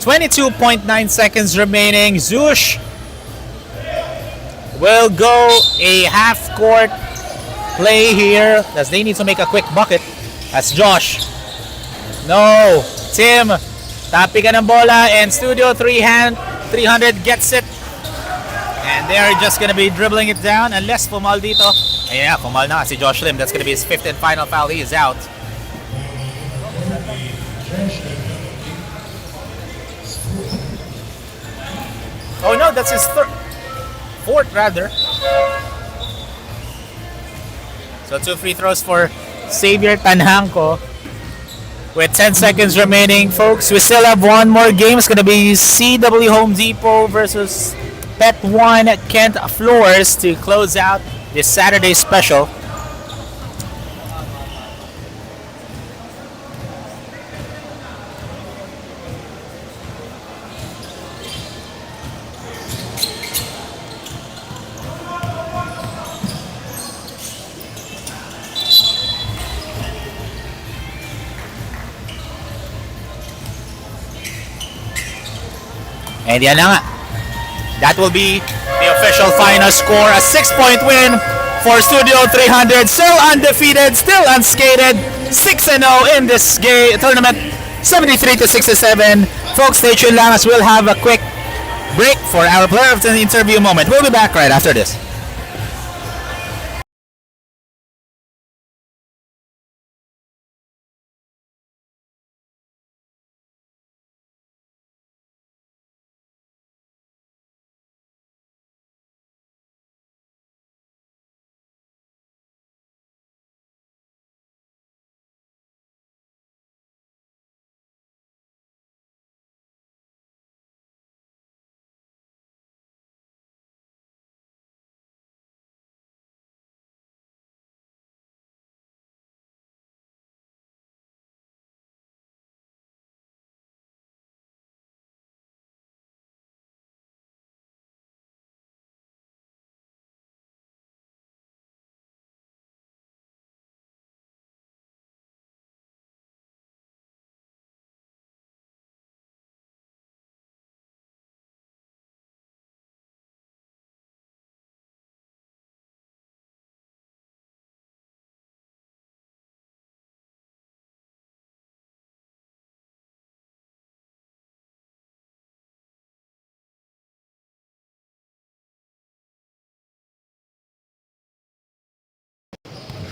22.9 seconds remaining. Zhoosh will go a half-court play here as they need to make a quick bucket. That's Josh. No. Tim. Tapi ka ng bola and Studio 300 gets it. And they're just gonna be dribbling it down unless pumal dito. Yeah, pumal na si Josh Lim. That's gonna be his 5th and final foul. He is out. Oh no, that's his 4th rather. So 2 free throws for Xavier Tanhanko. With 10 seconds remaining, folks, we still have one more game. It's gonna be CW Home Depot versus Pet 1 Kent Floors to close out this Saturday special. And yan na nga. That will be the official final score. A 6-point win for Studio 300. Still undefeated, still unscathed. 6-0 in this tournament. 73-67. Folks, stay tuned lang as we'll have a quick break for our player of the interview moment. We'll be back right after this.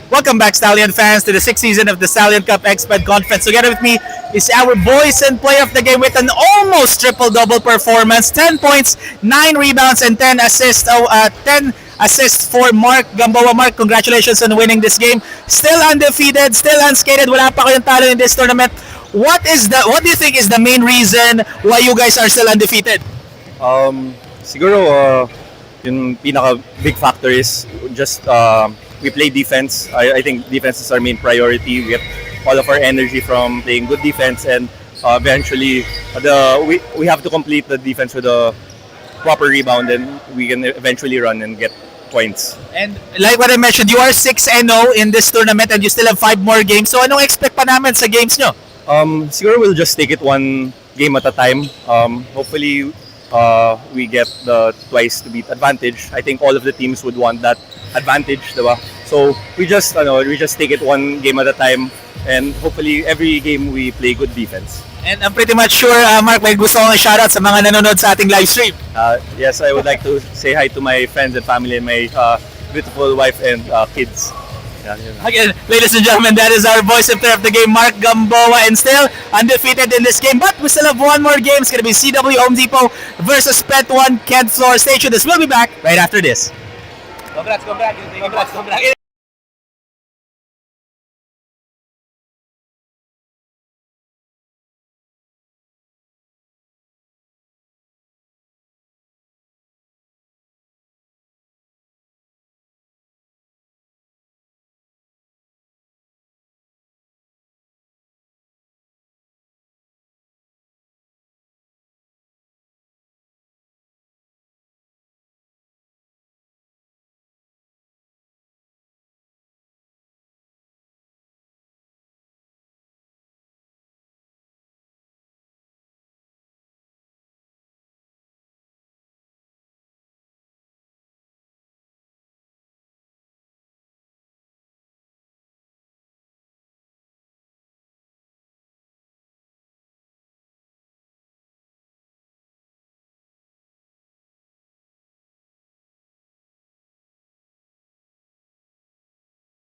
Welcome back, Stallion fans, to the 6th season of the Stallion Cup Exped Conference. Together with me is our boys and player of the game with an almost triple-double performance. 10 points, 9 rebounds, and 10 assists. 10 assists for Mark Gamboa. Mark, congratulations on winning this game. Still undefeated, still unscathed. Wala pa kayong talo in this tournament. What do you think is the main reason why you guys are still undefeated? Siguro yung pinaka big factor is just we play defense. I think defense is our main priority. We get all of our energy from playing good defense, and eventually we have to complete the defense with a proper rebound, and we can eventually run and get points. And like what I mentioned, you are 6-0 in this tournament and you still have 5 more games. So anong expect pa namin sa games nyo? Siguro we'll just take it one game at a time. Hopefully we get the twice to beat advantage. I think all of the teams would want that advantage, diba? So we just take it one game at a time, and hopefully every game we play good defense. And I'm pretty much sure, Mark, may gusto kong shoutout sa mga nanonood sa ating live stream. Yes, I would like to say hi to my friends and family and my beautiful wife and kids. Again, ladies and gentlemen, that is our voice and player of the game, Mark Gamboa, and still undefeated in this game. But we still have one more game. It's going to be CW Home Depot versus Pet 1 Kent Floor. Stay tuned. We'll be back right after this. Congrats.